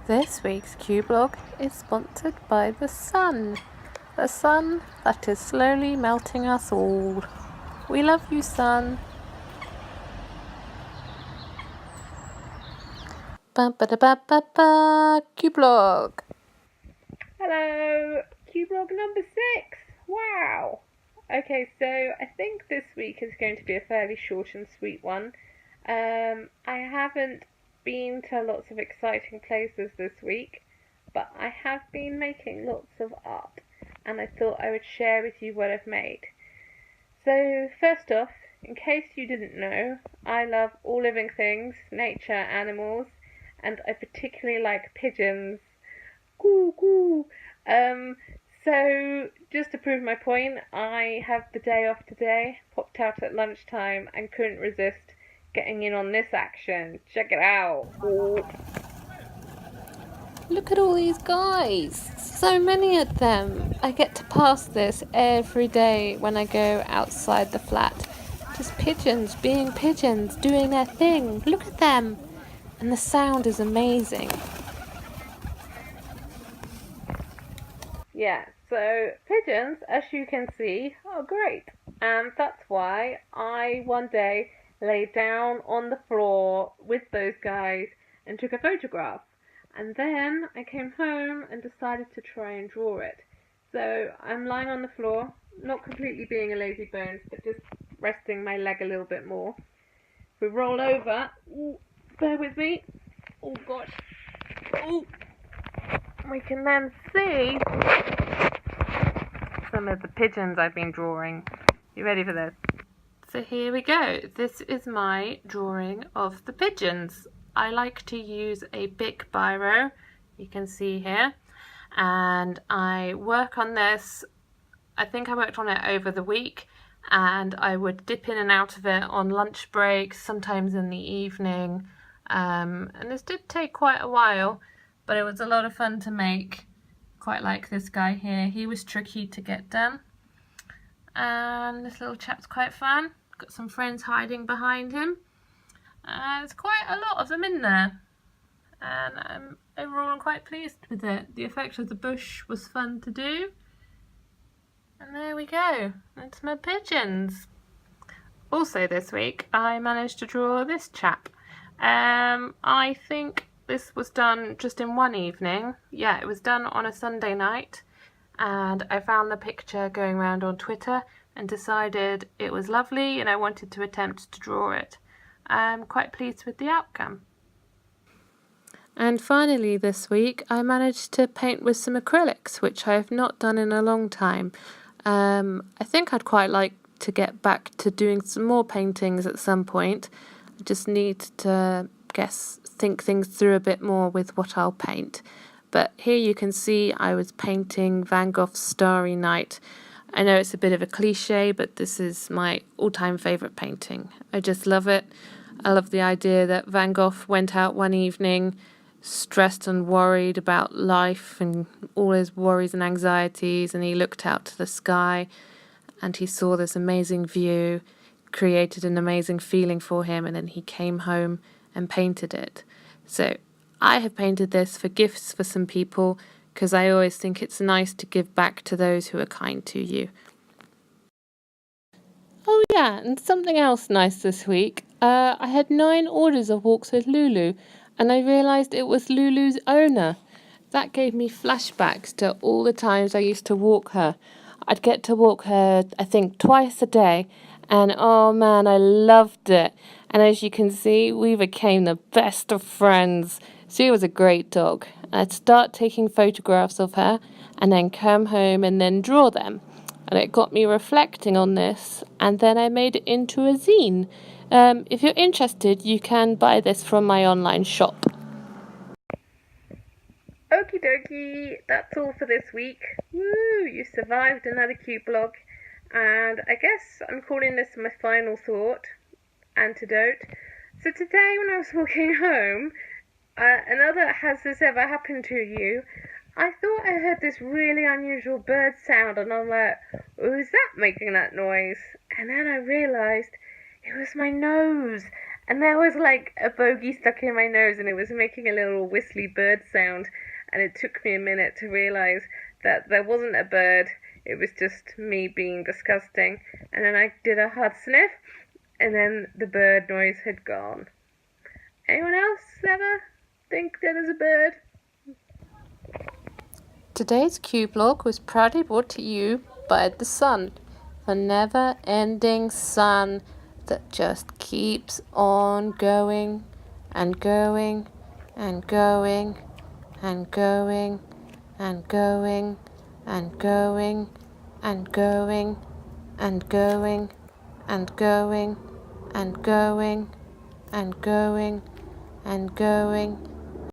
This week's Q-Blog is sponsored by the sun that is slowly melting us all. We love you, sun. Ba-ba-da-ba-ba-ba, Q-Blog. Hello, Q-Blog number 6. Wow. Okay, so I think this week is going to be a fairly short and sweet one. I haven't been to lots of exciting places this week, but I have been making lots of art, and I thought I would share with you what I've made. So first off, in case you didn't know, I love all living things, nature, animals, and I particularly like pigeons. Coo coo. So just to prove my point, I have the day off today, popped out at lunchtime and couldn't resist getting in on this action. Check it out. Ooh. Look at all these guys. So many of them. I get to pass this every day when I go outside the flat. Just pigeons being pigeons, doing their thing. Look at them. And the sound is amazing. Yeah, so pigeons, as you can see, are great. And that's why I one day laid down on the floor with those guys and took a photograph. And then I came home and decided to try and draw it. So I'm lying on the floor, not completely being a lazy bones, but just resting my leg a little bit more. If we roll over, bear with me. Oh gosh. Oh. We can then see some of the pigeons I've been drawing. You ready for this? So here we go. This is my drawing of the pigeons. I like to use a Bic biro, you can see here, and I work on this. I think I worked on it over the week, and I would dip in and out of it on lunch breaks, sometimes in the evening, and this did take quite a while, but it was a lot of fun to make. Quite like this guy here. He was tricky to get done, and this little chap's quite fun. Got some friends hiding behind him. There's quite a lot of them in there, and overall I'm quite pleased with it. The effect of the bush was fun to do, and there we go. That's my pigeons. Also this week I managed to draw this chap. I think this was done just in one evening. Yeah, it was done on a Sunday night, and I found the picture going around on Twitter and decided it was lovely and I wanted to attempt to draw it. I'm quite pleased with the outcome. And finally this week I managed to paint with some acrylics, which I have not done in a long time. I think I'd quite like to get back to doing some more paintings at some point. I just need to think things through a bit more with what I'll paint. But here you can see I was painting Van Gogh's Starry Night. I know it's a bit of a cliche, but this is my all-time favourite painting. I just love it. I love the idea that Van Gogh went out one evening stressed and worried about life and all his worries and anxieties, and he looked out to the sky and he saw this amazing view, created an amazing feeling for him, and then he came home and painted it. So I have painted this for gifts for some people because I always think it's nice to give back to those who are kind to you. Oh yeah, and something else nice this week. I had 9 orders of walks with Lulu, and I realised it was Lulu's owner. That gave me flashbacks to all the times I used to walk her. I'd get to walk her, I think, twice a day, and oh man, I loved it. And as you can see, we became the best of friends. She was a great dog. I'd start taking photographs of her, and then come home and then draw them. And it got me reflecting on this, and then I made it into a zine. If you're interested, you can buy this from my online shop. Okie dokie, that's all for this week. Woo, you survived another Q-Blog. And I guess I'm calling this my final thought, antidote. So today when I was walking home, another has this ever happened to you? I thought I heard this really unusual bird sound, and I'm like, who's that making that noise? And then I realised it was my nose, and there was like a bogey stuck in my nose and it was making a little whistly bird sound, and it took me a minute to realise that there wasn't a bird, it was just me being disgusting. And then I did a hard sniff, and then the bird noise had gone. Anyone else ever think that there's a bird? Today's Q-Blog was proudly brought to you by the sun, the never-ending sun that just keeps on going and going and going and going and going and going and going and going and going and going and going and going